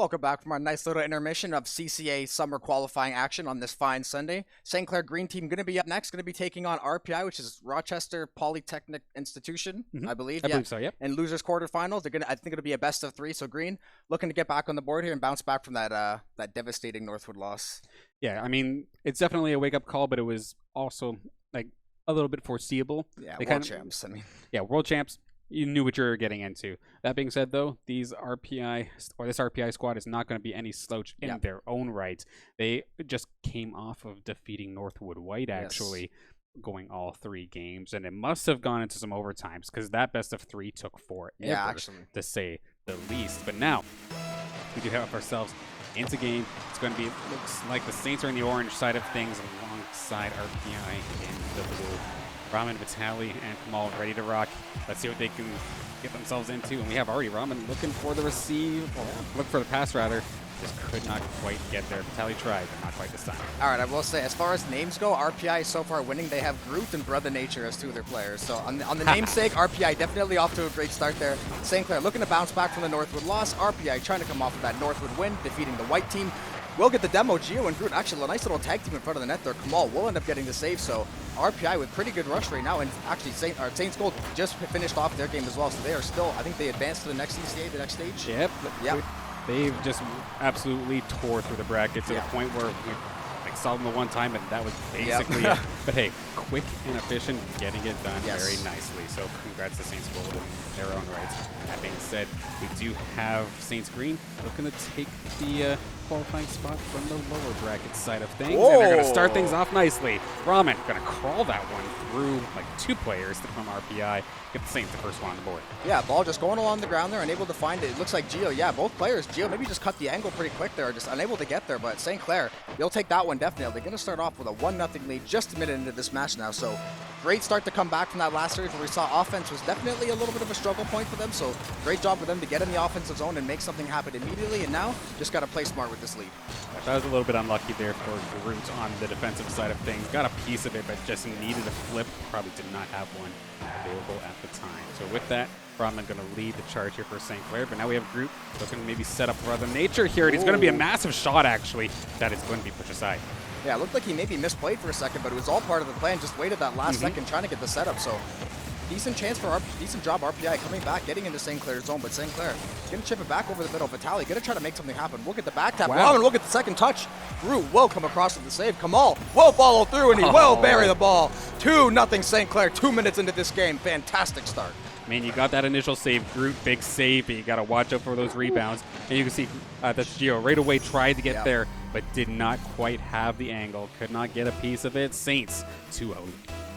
Welcome back from our nice little intermission of CCA summer qualifying action on this fine Sunday. St. Clair Green Team going to be up next, going to be taking on RPI, which is Rochester Polytechnic Institution, I believe. I believe so, yep. And losers quarterfinals. They're I think it'll be a best of 3. So Green looking to get back on the board here and bounce back from that devastating Northwood loss. Yeah, I mean, it's definitely a wake-up call, but it was also like a little bit foreseeable. Yeah, world champs. I mean, yeah, world champs. You knew what you were getting into. That being said, though, this RPI squad is not going to be any slouch in their own right. They just came off of defeating Northwood White, actually, going all 3 games, and it must have gone into some overtimes because that best of 3 took forever, to say the least. But now we do have ourselves into game. It's going to be, looks like the Saints are in the orange side of things alongside RPI in the blue. Raman, Vitali, and Kamal ready to rock. Let's see what they can get themselves into. And we have already Raman looking for the receive, or look for the pass rather. Just could not quite get there. Vitali tried, but not quite this time. All right, I will say, as far as names go, RPI is so far winning. They have Groot and Brother Nature as 2 of their players. So on the namesake, RPI definitely off to a great start there. St. Clair looking to bounce back from the Northwood loss. RPI trying to come off of that Northwood win, defeating the white team. We'll get the demo. Gio and Groot, actually a nice little tag team in front of the net there. Kamal will end up getting the save, so RPI with pretty good rush right now. And actually, Saints Gold just finished off their game as well, so they are still, I think they advanced to the next CCA, the next stage. Yep. They've just absolutely tore through the bracket to the point where we saw them the one time, and that was basically it. But hey, quick and efficient, getting it done very nicely. So congrats to Saints Gold in their own rights. That being said, we do have Saints Green looking to take the qualifying spot from the lower bracket side of things. And they're going to start things off nicely. Raman going to crawl that one through like 2 players from RPI. Get the Saints the first one on the board. Yeah, ball just going along the ground there, unable to find it. It looks like Gio, both players. Gio maybe just cut the angle pretty quick there, just unable to get there. But St. Clair, they'll take that one definitely. They're going to start off with a 1-0 lead just a minute into this match now. So great start to come back from that last series where we saw offense was definitely a little bit of a struggle point for them. So great job for them to get in the offensive zone and make something happen immediately. And now just got to play smart with this lead. That was a little bit unlucky there for Groot on the defensive side of things. Got a piece of it, but just needed a flip. Probably did not have one available at the time. So with that, Raman going to lead the charge here for St. Clair. But now we have Groot looking to maybe set up Brother Nature here. And it's going to be a massive shot, actually, that is going to be pushed aside. Yeah, it looked like he maybe misplayed for a second, but it was all part of the plan. Just waited that last second trying to get the setup. So decent chance for decent job RPI coming back, getting into St. Clair's zone, but St. Clair gonna chip it back over the middle. Vitali gonna try to make something happen. We'll get the back tap. Wow, and look at the second touch. Groot will come across with the save. Kamal will follow through, and he will bury the ball. 2-0 St. Clair, 2 minutes into this game. Fantastic start. Man, you got that initial save. Groot, big save, but you got to watch out for those rebounds. And you can see that Gio right away tried to get there, but did not quite have the angle. Could not get a piece of it. Saints 2-0.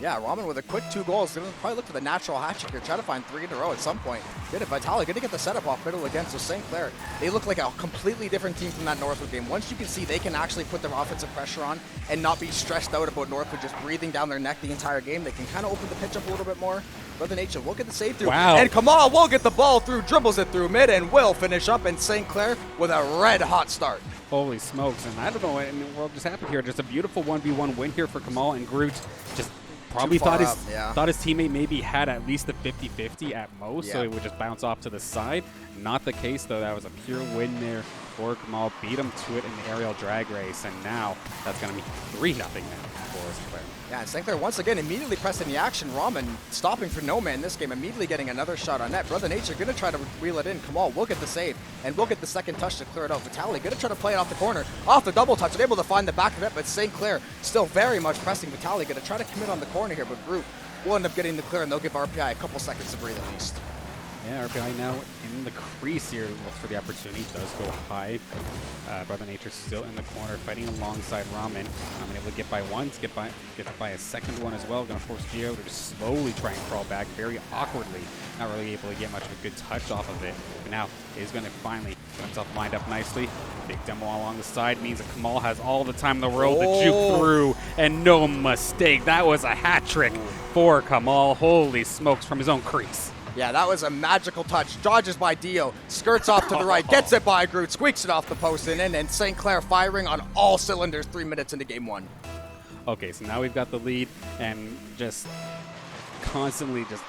Yeah, Raman with a quick 2 goals. Going to probably look for the natural hat trick here. Try to find 3 in a row at some point. Did it. Vitali going to get the setup off middle again. So St. Clair, they look like a completely different team from that Northwood game. Once you can see they can actually put their offensive pressure on and not be stressed out about Northwood just breathing down their neck the entire game, they can kind of open the pitch up a little bit more. Brother Nature will get the save through. Wow. And Kamal will get the ball through, dribbles it through mid, and will finish up in St. Clair with a red-hot start. Holy smokes. And I don't know what in the world just happened here. Just a beautiful 1v1 win here for Kamal, and Groot just probably thought his teammate maybe had at least a 50-50 at most, so it would just bounce off to the side. Not the case, though. That was a pure win there for Kamal. Beat him to it in the aerial drag race, and now that's going to be 3-0 now for St. Clair. Yeah, and St. Clair once again immediately pressing the action. Raman stopping for no man this game, immediately getting another shot on net. Brother Nature going to try to reel it in. Kamal will get the save, and we'll get the second touch to clear it out. Vitali going to try to play it off the corner, off the double touch, and able to find the back of it, but St. Clair still very much pressing. Vitali going to try to commit on the corner here, but Groot will end up getting the clear, and they'll give RPI a couple seconds to breathe at least. Yeah, RPI now in the crease here. Looks for the opportunity. Does go high. Brother Nature still in the corner, fighting alongside Raman. Raman able to get by one, get by a second one as well. Going to force Gio to just slowly try and crawl back very awkwardly. Not really able to get much of a good touch off of it. But now is going to finally get himself lined up nicely. Big demo along the side means that Kamal has all the time in the world to juke through, and no mistake. That was a hat trick for Kamal. Holy smokes, from his own crease. Yeah, that was a magical touch. Dodges by Dio, skirts off to the right, gets it by Groot, squeaks it off the post and in, and St. Clair firing on all cylinders 3 minutes into game 1. Okay, so now we've got the lead and just constantly just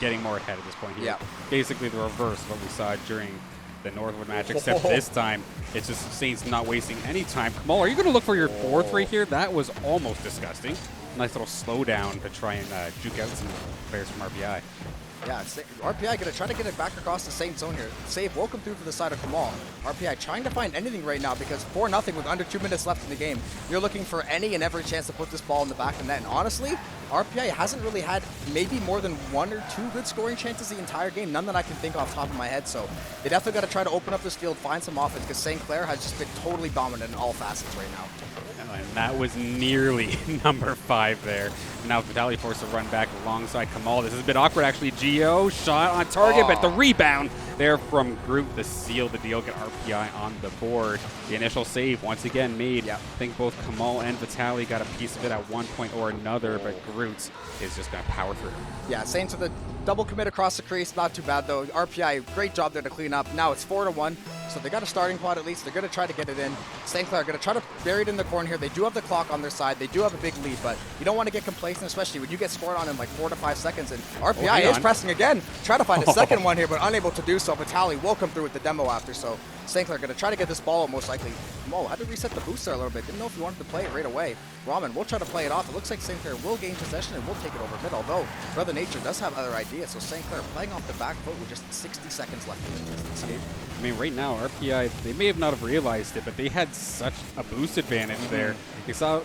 getting more ahead at this point here. Yeah. Basically the reverse of what we saw during the Northwood match, except this time it's just Saints not wasting any time. Kamal, are you going to look for your fourth right here? That was almost disgusting. Nice little slowdown to try and juke out some players from RPI. Yeah, RPI going to try to get it back across the Saints zone here. Save will come through for the side of Kamal. RPI trying to find anything right now because 4-0 with under 2 minutes left in the game. You're looking for any and every chance to put this ball in the back of the net. And honestly, RPI hasn't really had maybe more than 1 or 2 good scoring chances the entire game. None that I can think off the top of my head. So they definitely got to try to open up this field, find some offense because St. Clair has just been totally dominant in all facets right now. And that was nearly number 5 there. Now Vitaly forced to run back alongside Kamal. This is a bit awkward actually. Gio shot on target, but the rebound there from Groot to seal the deal, get RPI on the board. The initial save once again made. I think both Kamal and Vitaly got a piece of it at one point or another, but Groot is just going to power through. Yeah, Saints with a double commit across the crease. Not too bad though. RPI, great job there to clean up. Now it's 4-1. So they got a starting pod at least. They're going to try to get it in. St. Clair are going to try to bury it in the corner here. They do have the clock on their side. They do have a big lead, but you don't want to get complacent, especially when you get scored on in like 4 to 5 seconds. And RPI is pressing again. Try to find a second one here, but unable to do so. Vitaly will come through with the demo after. So St. Clair going to try to get this ball out most likely. Mo had to reset the boost there a little bit. Didn't know if he wanted to play it right away. Ramen will try to play it off. It looks like St. Clair will gain possession and will take it over mid, although Brother Nature does have other ideas. So St. Clair playing off the back foot with just 60 seconds left in this game. I mean, right now, RPI, they may have not have realized it, but they had such a boost advantage there. You saw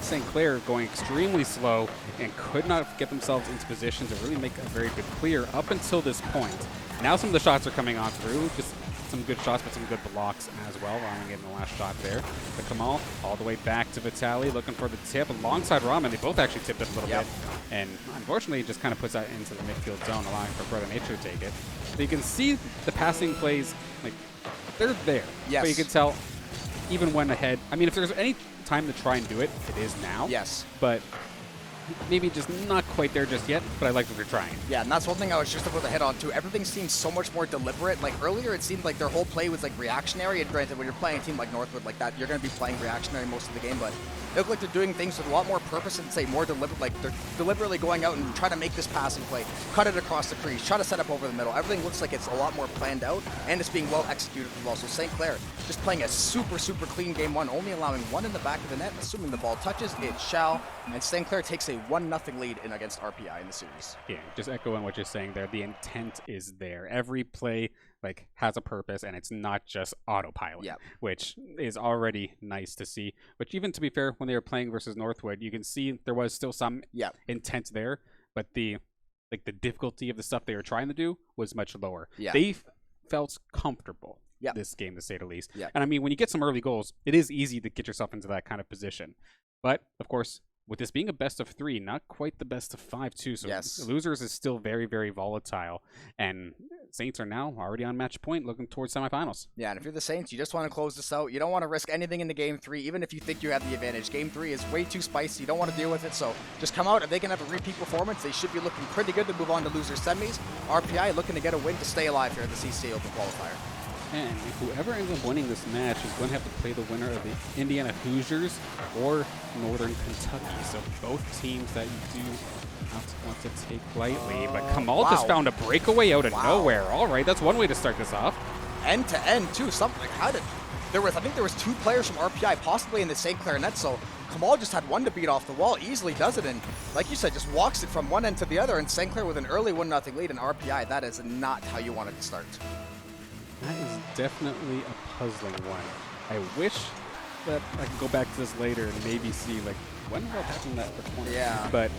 St. Clair going extremely slow and could not get themselves into position to really make a very good clear up until this point. Now some of the shots are coming on through, just some good shots, but some good blocks as well. Ramen getting the last shot there. But Kamal all the way back to Vitaly, looking for the tip alongside Ramen. They both actually tipped it a little bit, and unfortunately just kind of puts that into the midfield zone, allowing for Brother Nature to take it. So you can see the passing plays, like, they're there. Yes. But you can tell, even when ahead, I mean, if there's any time to try and do it, it is now. Yes. But maybe just not quite there just yet, but I like that they're trying. Yeah, and that's one thing I was just about to hit on too. Everything seems so much more deliberate. Like earlier, it seemed like their whole play was like reactionary. And granted, when you're playing a team like Northwood like that, you're going to be playing reactionary most of the game. But they look like they're doing things with a lot more purpose and say more deliberate. Like they're deliberately going out and trying to make this passing play, cut it across the crease, try to set up over the middle. Everything looks like it's a lot more planned out, and it's being well executed as well. So St. Clair just playing a super clean game one, only allowing one in the back of the net. Assuming the ball touches, it shall. And St. Clair takes a 1-0 lead in against RPI in the series. Yeah, just echoing what you're saying there. The intent is there. Every play has a purpose, and it's not just autopilot, which is already nice to see. Which even to be fair, when they were playing versus Northwood, you can see there was still some intent there, but the difficulty of the stuff they were trying to do was much lower. They felt comfortable this game, to say the least. And I mean, when you get some early goals, it is easy to get yourself into that kind of position. But of course, with this being a best of 3, not quite the best of 5 too. So losers is still very volatile, and Saints are now already on match point, looking towards semifinals. Yeah, and if you're the Saints, you just want to close this out. You don't want to risk anything in the game 3, even if you think you have the advantage. Game 3 is way too spicy. You don't want to deal with it. So just come out. If they can have a repeat performance, they should be looking pretty good to move on to loser semis. RPI looking to get a win to stay alive here at the CCA Open Qualifier. And whoever ends up winning this match is going to have to play the winner of the Indiana Hoosiers or Northern Kentucky. So both teams that you do not want to take lightly. But Kamal just found a breakaway out of nowhere. All right, that's one way to start this off. End to end too. Something like I think there was 2 players from RPI possibly in the St. Clair net. So Kamal just had one to beat off the wall. Easily does it, and like you said, just walks it from one end to the other. And St. Clair with an early 1-0 lead in RPI. That is not how you want it to start. That is definitely a puzzling one. I wish that I could go back to this later and maybe see, when will happen that corner? Yeah. But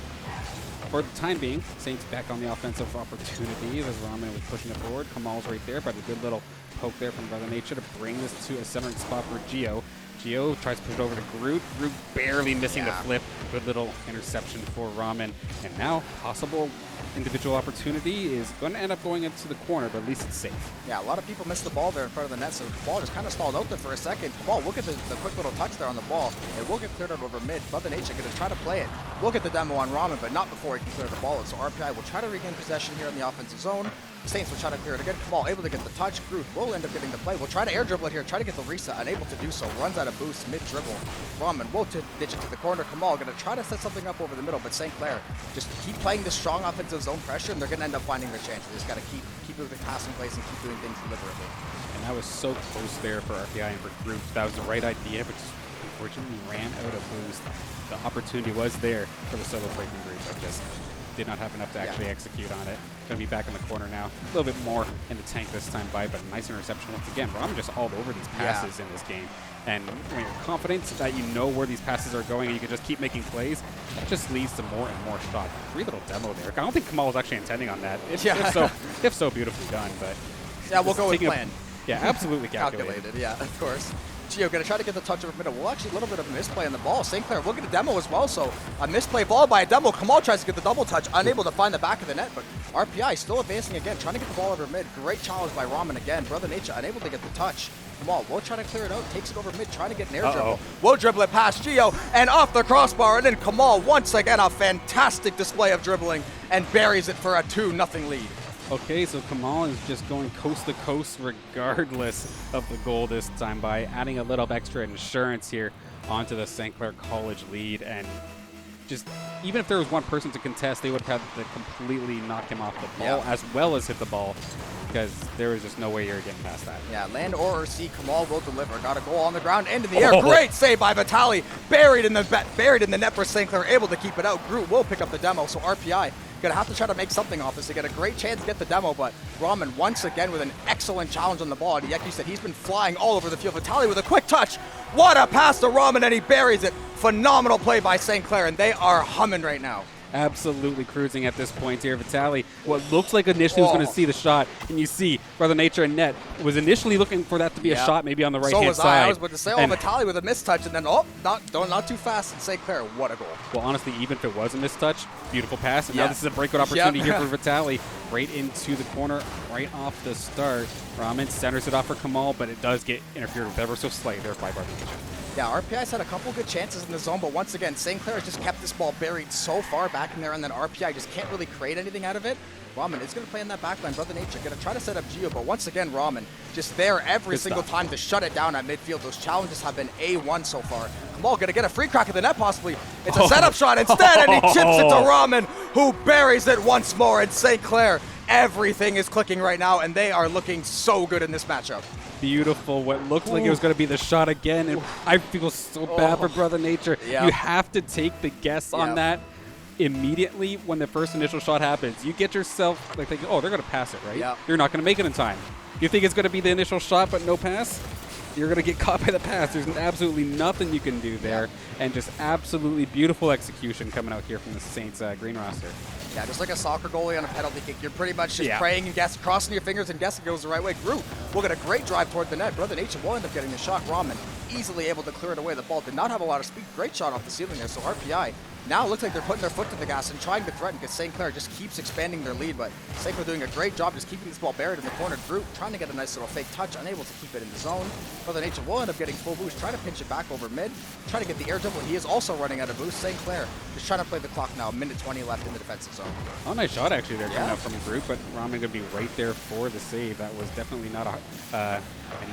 for the time being, Saints back on the offensive opportunity as Ramen was pushing it forward. Kamal's right there, but a good little poke there from Brother Nature to bring this to a centering spot for Gio. Gio tries to push it over to Groot. Groot barely missing the flip. Good little interception for Ramen. And now, possible individual opportunity is going to end up going into the corner, but at least it's safe. Yeah, a lot of people missed the ball there in front of the net, so the ball just kind of stalled out there for a second. Ball, look at the quick little touch there on the ball. It will get cleared out over mid. Brother Nature going to try to play it. We'll get the demo on Ramen, but not before he can clear the ball out. So RPI will try to regain possession here in the offensive zone. The Saints will try to clear it again. Kamal able to get the touch. Groot will end up getting the play. We'll try to air dribble it here. Try to get the reset. Unable to do so. Runs out of boost mid-dribble. Ramen will ditch it to the corner. Kamal going to try to set something up over the middle, but St. Clair just keep playing the strong offensive zone pressure, and they're going to end up finding their chances. They just got to keep moving passing plays and keep doing things deliberately. And That was so close there for RPI and for Group. That was the right idea, but just unfortunately ran out of boost. The opportunity was there for the solo play from Group, but just did not have enough to actually execute on it. Going to be back in the corner now. A little bit more in the tank this time by, but a nice interception once again. Ramen just all over these passes in this game. And when you're confident that you know where these passes are going and you can just keep making plays, that just leads to more and more shots. Great little demo there. I don't think Kamal was actually intending on that. If so beautifully done, but yeah, we'll go with plan. Yeah, absolutely calculated. Yeah, of course. Gio going to try to get the touch over middle. Well, actually, a little bit of a misplay on the ball. St. Clair will get a demo as well, so a misplay followed by a demo. Kamal tries to get the double touch, unable to find the back of the net, but RPI still advancing again, trying to get the ball over mid. Great challenge by Ramen again. Brother Nature unable to get the touch. Kamal will try to clear it out, takes it over mid, trying to get an air dribble. Will dribble it past Gio, and off the crossbar, and then Kamal, once again, a fantastic display of dribbling, and buries it for a 2-0 lead. Okay, so Kamal is just going coast to coast regardless of the goal this time by adding a little extra insurance here onto the St. Clair College lead. And just even if there was one person to contest, they would have had to completely knock him off the ball as well as hit the ball, because there was just no way you're getting past that. Yeah, land or see, Kamal will deliver. Got a goal on the ground, into the air. Great save by Vitali. Buried in the net for St. Clair, able to keep it out. Groot will pick up the demo, so RPI going to have to try to make something off this. They get a great chance to get the demo, but Ramen once again with an excellent challenge on the ball. Yeki said he's been flying all over the field. Vitali with a quick touch. What a pass to Ramen, and he buries it. Phenomenal play by St. Clair, and they are humming right now. Absolutely cruising at this point here. Vitali, what looks like initially was going to see the shot, and you see Brother Nature and Net was initially looking for that to be a shot maybe on the right-hand side. I was about to say, Vitali with a mistouch, and then, not too fast, and St. Clair, what a goal. Well, honestly, even if it was a mistouch, beautiful pass, and now this is a breakout opportunity here for Vitali. Right into the corner, right off the start. Ramen centers it off for Kamal, but it does get interfered with ever so slightly there by Brother Nature. Yeah, RPI's had a couple good chances in the zone, but once again, St. Clair has just kept this ball buried so far back in there, and then RPI just can't really create anything out of it. Ramen is going to play in that backline. Brother Nature going to try to set up Gio, but once again, Ramen just there every single time to shut it down at midfield. Those challenges have been A1 so far. Kamal going to get a free crack at the net possibly. It's a setup shot instead, and he chips it to Ramen, who buries it once more. And St. Clair, everything is clicking right now, and they are looking so good in this matchup. Beautiful. What looked like it was going to be the shot again, and I feel so bad for Brother Nature. You have to take the guess on that immediately when the first initial shot happens. You get yourself like thinking, oh, they're going to pass it, right? You're not going to make it in time. You think it's going to be the initial shot but no pass? You're going to get caught by the pass. There's absolutely nothing you can do there, and just absolutely beautiful execution coming out here from the Saints green roster. Yeah, just like a soccer goalie on a penalty kick. You're pretty much just praying and crossing your fingers and guessing it goes the right way. Groot will get a great drive toward the net. Brother Nature will end up getting the shot. Ramen easily able to clear it away. The ball did not have a lot of speed. Great shot off the ceiling there. So RPI now looks like they're putting their foot to the gas and trying to threaten, because St. Clair just keeps expanding their lead. But St. Clair doing a great job just keeping this ball buried in the corner. Groot trying to get a nice little fake touch, unable to keep it in the zone. Brother Nature will end up getting full boost, trying to pinch it back over mid, trying to get the air dribble. He is also running out of boost. St. Clair just trying to play the clock now. Minute 20 left in the defensive zone. Oh, nice shot actually there coming out from Groot, but Ramen going to be right there for the save. That was definitely not an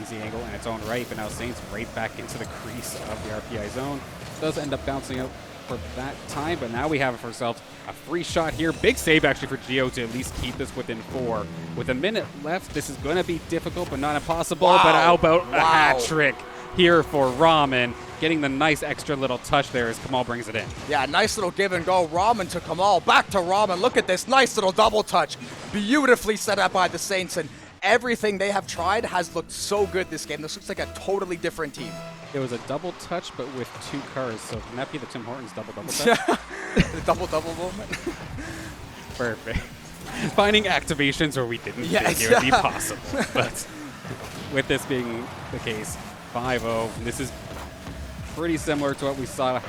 easy angle in its own right, but now Saints right back into the crease of the RPI zone. Does end up bouncing out for that time, but now we have for ourselves a free shot here. Big save actually for Gio to at least keep this within 4. With a minute left, this is going to be difficult but not impossible. But how about a hat trick here for Ramen, getting the nice extra little touch there as Kamal brings it in. Yeah, nice little give and go. Ramen to Kamal, back to Ramen. Look at this nice little double touch. Beautifully set up by the Saints, and everything they have tried has looked so good this game. This looks like a totally different team. It was a double touch, but with 2 cars. So can that be the Tim Hortons double touch? The double movement. Perfect. Finding activations where we didn't think it would be possible. But with this being the case, 5-0. This is pretty similar to what we saw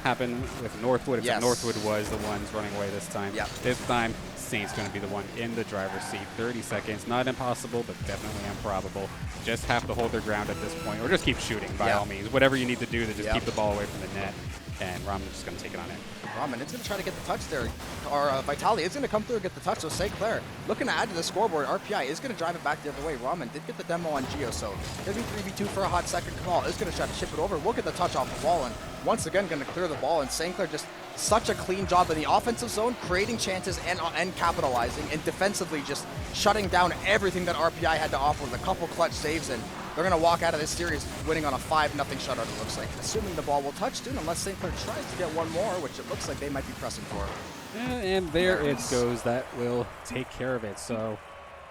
happen with Northwood. Except Northwood was the ones running away this time. This time, Saints going to be the one in the driver's seat. 30 seconds, not impossible, but definitely improbable. Just have to hold their ground at this point, or just keep shooting by all means. Whatever you need to do to just keep the ball away from the net. And Ramen's just going to take it on in. Ramen is going to try to get the touch there. Or Vitali is going to come through and get the touch. So St. Clair looking to add to the scoreboard. RPI is going to drive it back the other way. Ramen did get the demo on Gio, so going to be 3v2 for a hot second. Kamal is going to try to chip it over. We'll get the touch off the wall, and once again going to clear the ball. And St. Clair just such a clean job in the offensive zone, creating chances and capitalizing, and defensively just shutting down everything that RPI had to offer with a couple clutch saves, and they're going to walk out of this series winning on a 5-0 shutout, it looks like. Assuming the ball will touch soon, unless St. Clair tries to get one more, which it looks like they might be pressing for. And there it goes. That will take care of it. So,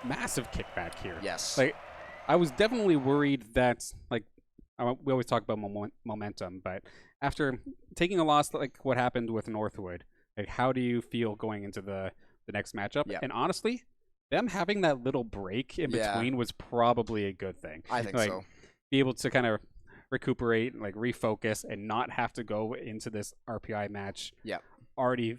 massive kickback here. Yes. Like, I was definitely worried that, like, we always talk about momentum, but after taking a loss like what happened with Northwood, like, how do you feel going into the next matchup? Yep. And honestly, them having that little break in between was probably a good thing. I think like, so. Be able to kind of recuperate, like refocus, and not have to go into this RPI match already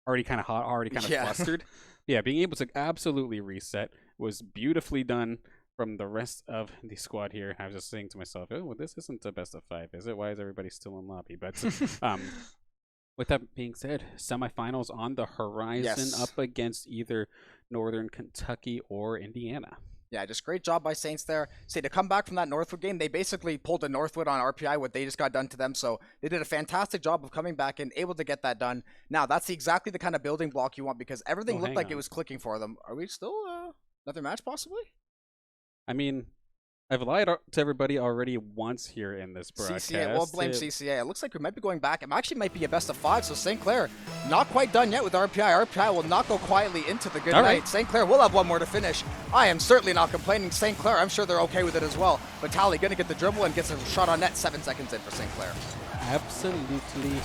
kind of hot, already kind of flustered. Yeah, being able to absolutely reset was beautifully done from the rest of the squad here. I was just saying to myself, oh, well, this isn't a best of 5, is it? Why is everybody still in lobby? But with that being said, semifinals on the horizon, up against either Northern Kentucky or Indiana. Yeah, just great job by Saints there. Say, to come back from that Northwood game, they basically pulled a Northwood on RPI, what they just got done to them. So they did a fantastic job of coming back and able to get that done. Now, that's exactly the kind of building block you want, because everything looked like it was clicking for them. Are we still another match possibly? I mean, I've lied to everybody already once here in this broadcast. CCA, we'll blame CCA. It looks like we might be going back. It actually might be a best of 5, so St. Clair not quite done yet with RPI. RPI will not go quietly into the good night. Right. St. Clair will have one more to finish. I am certainly not complaining. St. Clair, I'm sure they're okay with it as well. But Tally going to get the dribble and gets a shot on net 7 seconds in for St. Clair. Absolutely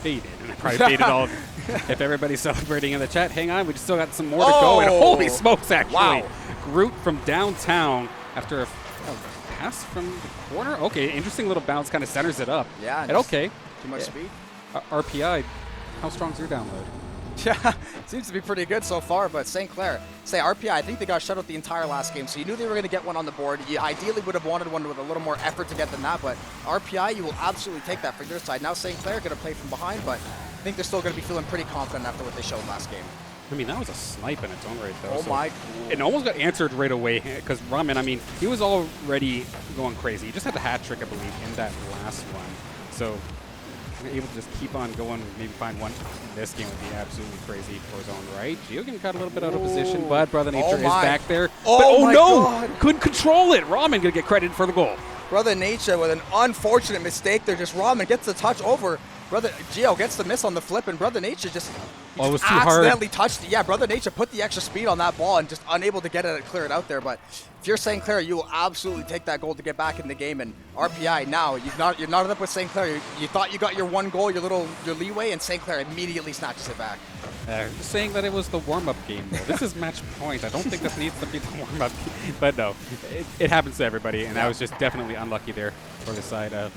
faded. And I probably faded all. If everybody's celebrating in the chat, hang on, we just still got some more to go. And holy smokes, actually. Wow. Groot from downtown after a pass from the corner. Okay, interesting little bounce, kind of centers it up. Yeah. And okay. Too much speed. RPI, how strong's your download? Yeah, seems to be pretty good so far, but St. Clair, say RPI, I think they got shut out the entire last game, so you knew they were going to get one on the board. You ideally would have wanted one with a little more effort to get than that, but RPI, you will absolutely take that for your side. Now St. Clair going to play from behind, but I think they're still going to be feeling pretty confident after what they showed last game. I mean, that was a snipe in its own right, though. Oh, so my. It almost got answered right away, because Ramen, I mean, he was already going crazy. He just had the hat trick, I believe, in that last one. So able to just keep on going, maybe find one in this game would be absolutely crazy for his own right. Gio getting caught a little bit out of position, but Brother Nature is back there. Oh no! God. Couldn't control it. Ramen going to get credit for the goal. Brother Nature with an unfortunate mistake there. Just Ramen gets the touch over. Brother Gio gets the miss on the flip, and Brother Nature just it was too accidentally hard. touched it. Yeah, Brother Nature put the extra speed on that ball and just unable to get it, clear it out there. But if you're St. Clair, you will absolutely take that goal to get back in the game. And RPI now, you're not up with St. Clair. You thought you got your one goal, your leeway, and St. Clair immediately snatches it back. Just saying that it was the warm-up game, though. This is match point. I don't think this needs to be the warm-up game. But no, it happens to everybody, and I was just definitely unlucky there for the side of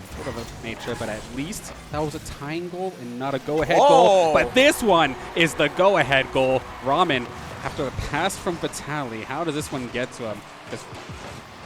Nature. But at least that was a tying goal and not a go-ahead goal. But this one is the go-ahead goal. Ramen, after a pass from Vitali, how does this one get to him? Just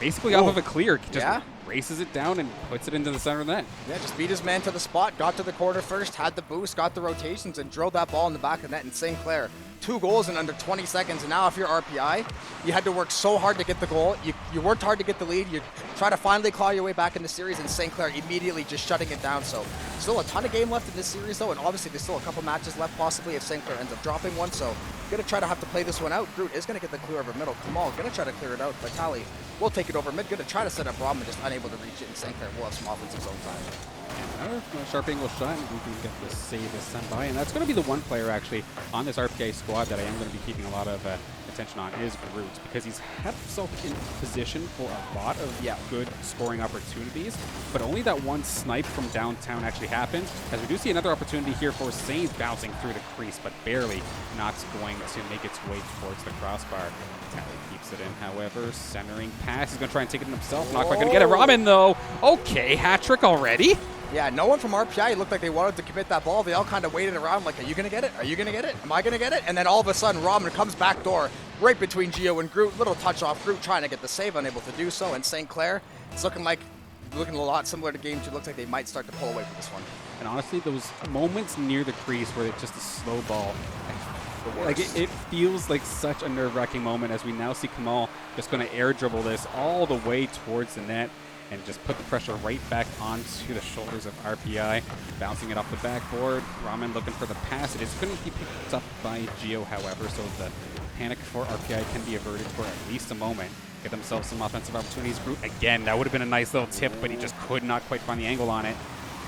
basically off of a clear, just races it down and puts it into the center of the net. Yeah, just beat his man to the spot, got to the corner first, had the boost, got the rotations, and drilled that ball in the back of the net. And St. Clair, 2 goals in under 20 seconds. And now if you're RPI, you had to work so hard to get the goal. You worked hard to get the lead. You try to finally claw your way back in the series, and St. Clair immediately just shutting it down. So still a ton of game left in this series, though, and obviously there's still a couple matches left possibly if St. Clair ends up dropping one. So going to try to have to play this one out. Groot is going to get the clear over middle. Kamal going to try to clear it out, but Tally will take it over mid. Going to try to set up Ramen, just unable to reach it, and St. Clair will have some offensive zone time. Another sharp angle shot, and we can get the save this time by. And that's going to be the one player, actually, on this RPA squad that I am going to be keeping a lot of attention on is Groot, because he's had himself in position for a lot of good scoring opportunities, but only that one snipe from downtown actually happened, as we do see another opportunity here for Saints bouncing through the crease, but barely not going to make its way towards the crossbar. Tally keeps it in, however. Centering pass. He's going to try and take it himself. Not quite going to get it. Ramen, though. Okay, hat trick already. Yeah, no one from RPI looked like they wanted to commit that ball. They all kind of waited around like, are you going to get it? Are you going to get it? Am I going to get it? And then all of a sudden, Ramen comes back door right between Gio and Groot. Little touch off. Groot trying to get the save, unable to do so. And St. Clair, it's looking a lot similar to game 2. Looks like they might start to pull away from this one. And honestly, those moments near the crease where it's just a slow ball, like it feels like such a nerve-wracking moment, as we now see Kamal just going to air dribble this all the way towards the net. and just put the pressure right back onto the shoulders of RPI, bouncing it off the backboard. Ramen looking for the pass. It is going to be picked up by Gio, however, so the panic for RPI can be averted for at least a moment. Get themselves some offensive opportunities. Brute again, that would have been a nice little tip, but he just could not quite find the angle on it.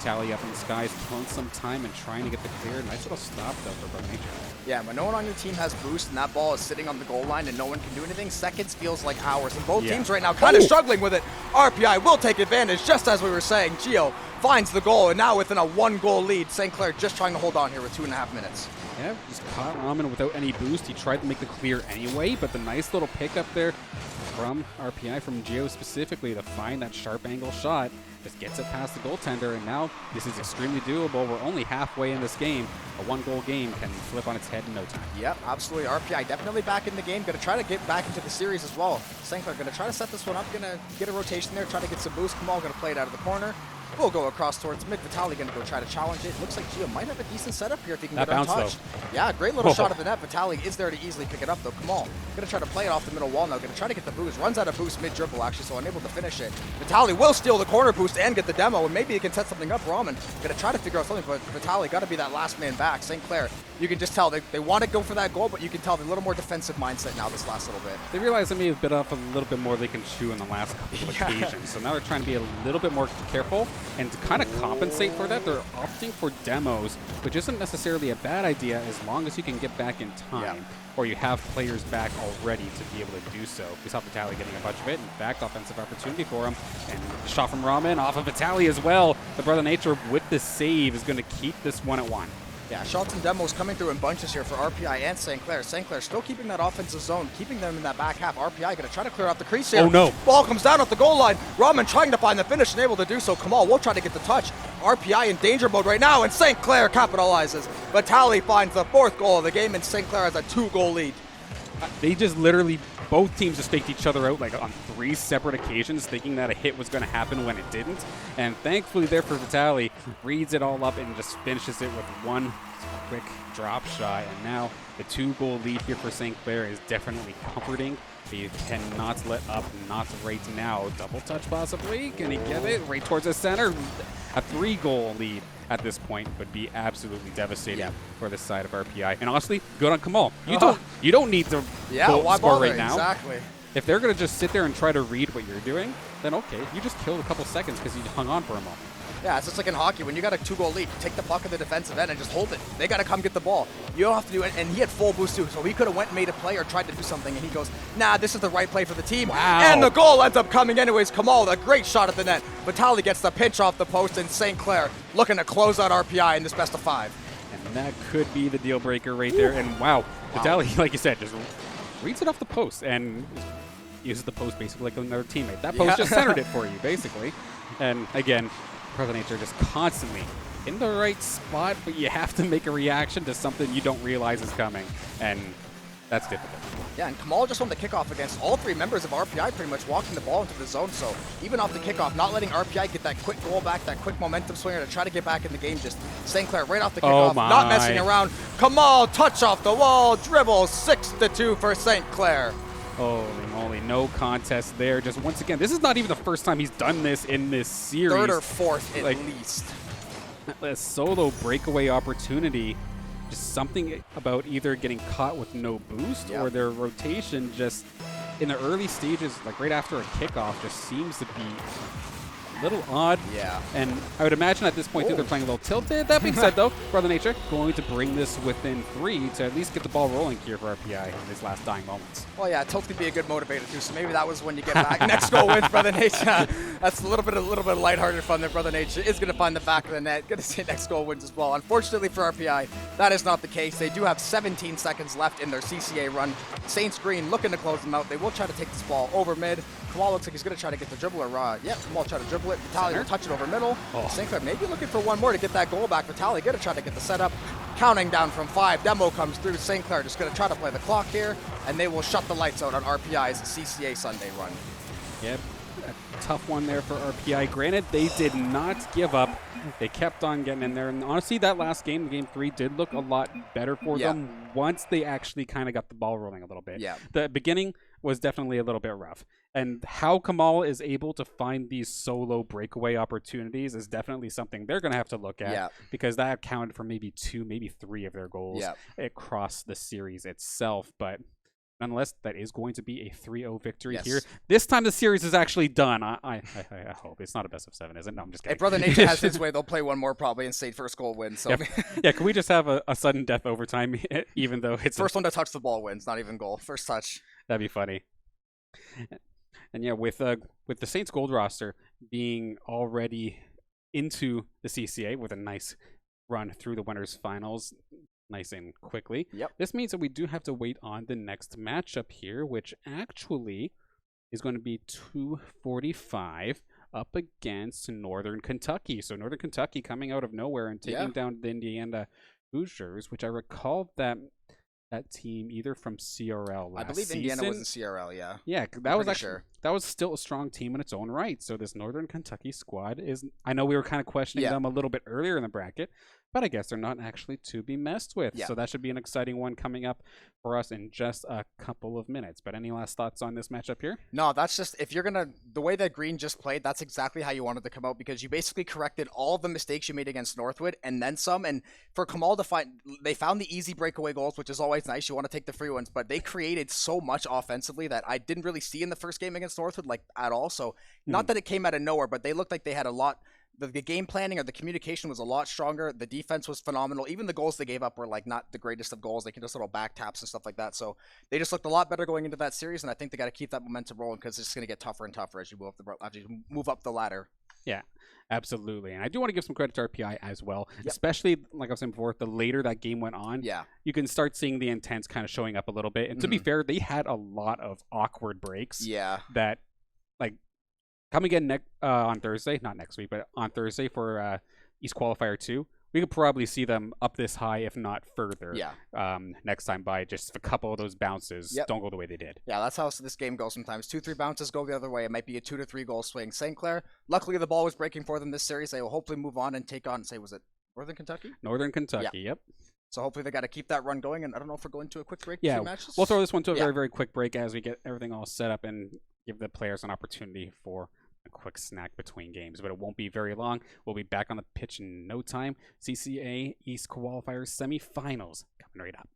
Tally up in the skies, killing some time and trying to get the clear. Nice little stop, though, for Brother Nature. Yeah, when no one on your team has boost and that ball is sitting on the goal line and no one can do anything, seconds feels like hours. And both teams right now kind of struggling with it. RPI will take advantage, just as we were saying. Gio finds the goal, and now within a 1-goal lead, St. Clair just trying to hold on here with 2.5 minutes. Yeah, just caught Ramen without any boost. He tried to make the clear anyway, but the nice little pickup there from RPI, from Gio specifically, to find that sharp angle shot. Just gets it past the goaltender, and now this is extremely doable. We're only halfway in this game. A 1-goal game can flip on its head in no time. Yep, absolutely. RPI definitely back in the game. Going to try to get back into the series as well. St. Clair going to try to set this one up. Going to get a rotation there, try to get some boost. Kamal going to play it out of the corner. We'll go across towards mid. Vitali going to go try to challenge it. Looks like Gio might have a decent setup here if he can get untouched. Yeah, great little shot at the net. Vitali is there to easily pick it up, though. Kamal going to try to play it off the middle wall now. Going to try to get the boost. Runs out of boost mid-dribble, actually, so unable to finish it. Vitali will steal the corner boost and get the demo, and maybe he can set something up. Ramen going to try to figure out something, but Vitali got to be that last man back. St. Clair, you can just tell they want to go for that goal, but you can tell they're a little more defensive mindset now this last little bit. They realize they may have bit off a little bit more they can chew in the last couple of occasions, so now they're trying to be a little bit more careful, and to kind of compensate for that, they're opting for demos, which isn't necessarily a bad idea as long as you can get back in time, or you have players back already to be able to do so. We saw Vitali getting a bunch of it. In fact, offensive opportunity for him, and the shot from Ramen off of Vitali as well. The Brother Nature with the save is going to keep this 1-1. Yeah, shots and demos coming through in bunches here for RPI and St. Clair. St. Clair still keeping that offensive zone, keeping them in that back half. RPI going to try to clear out the crease here. Oh, no. Ball comes down at the goal line. Ramen trying to find the finish and able to do so. Kamal will try to get the touch. RPI in danger mode right now, and St. Clair capitalizes. Vitali finds the 4th goal of the game, and St. Clair has a 2-goal lead. They just literally, both teams just faked each other out like on 3 separate occasions, thinking that a hit was going to happen when it didn't. And thankfully there for Vitali, reads it all up and just finishes it with one quick drop shot. And now the 2-goal lead here for St. Clair is definitely comforting. He cannot let up, not right now. Double touch possibly. Can he get it right towards the center? A 3-goal lead at this point would be absolutely devastating for this side of RPI. And honestly, good on Kamal. You don't need to score right now. Exactly. If they're going to just sit there and try to read what you're doing, then okay, you just killed a couple seconds because you hung on for a moment. Yeah, it's just like in hockey. When you got a 2-goal lead, take the puck at the defensive end and just hold it. They got to come get the ball. You don't have to do it. And he had full boost too, so he could have went and made a play or tried to do something, and he goes, nah, this is the right play for the team. Wow. And the goal ends up coming anyways. Kamal, a great shot at the net. Vitali gets the pinch off the post, and St. Clair looking to close out RPI in this best of 5. And that could be the deal breaker right there. And wow, Vitali, like you said, just reads it off the post and uses the post basically like another teammate. That post just centered it for you, basically. And again, Brother Nature just constantly in the right spot, but you have to make a reaction to something you don't realize is coming, and that's difficult. Yeah, and Kamal just won the kickoff against all 3 members of RPI, pretty much walking the ball into the zone. So even off the kickoff, not letting RPI get that quick goal back, that quick momentum swinger to try to get back in the game. Just St. Clair right off the kickoff, not messing around. Kamal, touch off the wall, dribble, 6-2 for St. Clair. Holy moly, no contest there. Just once again, this is not even the first time he's done this in this series. 3rd or 4th at least. A solo breakaway opportunity. Just something about either getting caught with no boost or their rotation just in the early stages, like right after a kickoff, just seems to be a little odd. Yeah. And I would imagine at this point they're playing a little tilted. That being said, though, Brother Nature going to bring this within 3 to at least get the ball rolling here for RPI in his last dying moments. Well, yeah, tilt could be a good motivator too. So maybe that was when you get back. Next goal wins, Brother Nature. That's a little bit of lighthearted fun there. Brother Nature is going to find the back of the net. Going to see next goal wins as well. Unfortunately for RPI, that is not the case. They do have 17 seconds left in their CCA run. Saints Green looking to close them out. They will try to take this ball over mid. Kamal looks like he's going to try to get the dribble. Kamal try to dribble it. Vitali will touch it over middle. St. Clair maybe looking for one more to get that goal back. Vitali going to try to get the setup. Counting down from 5. Demo comes through. St. Clair just going to try to play the clock here, and they will shut the lights out on RPI's CCA Sunday run. Yep, a tough one there for RPI. Granted, they did not give up. They kept on getting in there. And honestly, that last game, game 3, did look a lot better for them once they actually kind of got the ball rolling a little bit. Yeah. The beginning, was definitely a little bit rough. And how Kamal is able to find these solo breakaway opportunities is definitely something they're going to have to look at, because that accounted for maybe 2, maybe 3 of their goals across the series itself. But nonetheless, that is going to be a 3-0 victory here. This time the series is actually done. I hope. It's not a best of 7, is it? No, I'm just kidding. If Brother Nature has his way, they'll play one more probably and say first goal wins. So. Yeah, can we just have a sudden death overtime, even though it's... First one to touch the ball wins, not even goal. First touch. That'd be funny. And yeah, with the Saints Gold roster being already into the CCA with a nice run through the winners finals, nice and quickly. This means that we do have to wait on the next matchup here, which actually is going to be 245 up against Northern Kentucky. So Northern Kentucky coming out of nowhere and taking down the Indiana Hoosiers, which I recall that team either from CRL last season. I believe Indiana was in CRL, yeah. Yeah, that was still a strong team in its own right. So this Northern Kentucky squad is, I know we were kind of questioning them a little bit earlier in the bracket, but I guess they're not actually to be messed with. So that should be an exciting one coming up for us in just a couple of minutes. But any last thoughts on this matchup here? No, that's just, if you're going to, the way that Green just played, that's exactly how you wanted to come out, because you basically corrected all the mistakes you made against Northwood and then some. And for Kamal to find, they found the easy breakaway goals, which is always nice. You want to take the free ones, but they created so much offensively that I didn't really see in the first game against Northwood, like, at all. So not that it came out of nowhere, but they looked like they had a lot. The game planning or the communication was a lot stronger. The defense was phenomenal. Even the goals they gave up were like not the greatest of goals. They can just little back taps and stuff like that. So they just looked a lot better going into that series, and I think they got to keep that momentum rolling, because it's going to get tougher and tougher as you move up the ladder. Yeah, absolutely. And I do want to give some credit to RPI as well, especially, like I was saying before, the later that game went on, you can start seeing the intents kind of showing up a little bit. And to be fair, they had a lot of awkward breaks that, like, coming in on Thursday, not next week, but on Thursday for East Qualifier 2, we could probably see them up this high, if not further, next time by just a couple of those bounces don't go the way they did. Yeah, that's how this game goes sometimes. 2-3 bounces go the other way. It might be a 2 to 3 goal swing. St. Clair, luckily the ball was breaking for them this series. They will hopefully move on and take on, was it Northern Kentucky? Northern Kentucky, yep. So hopefully they got to keep that run going. And I don't know if we're going to a quick break. Yeah, matches? We'll throw this one to a very, very quick break as we get everything all set up and give the players an opportunity for a quick snack between games, but it won't be very long. We'll be back on the pitch in no time. CCA East Qualifiers semifinals coming right up.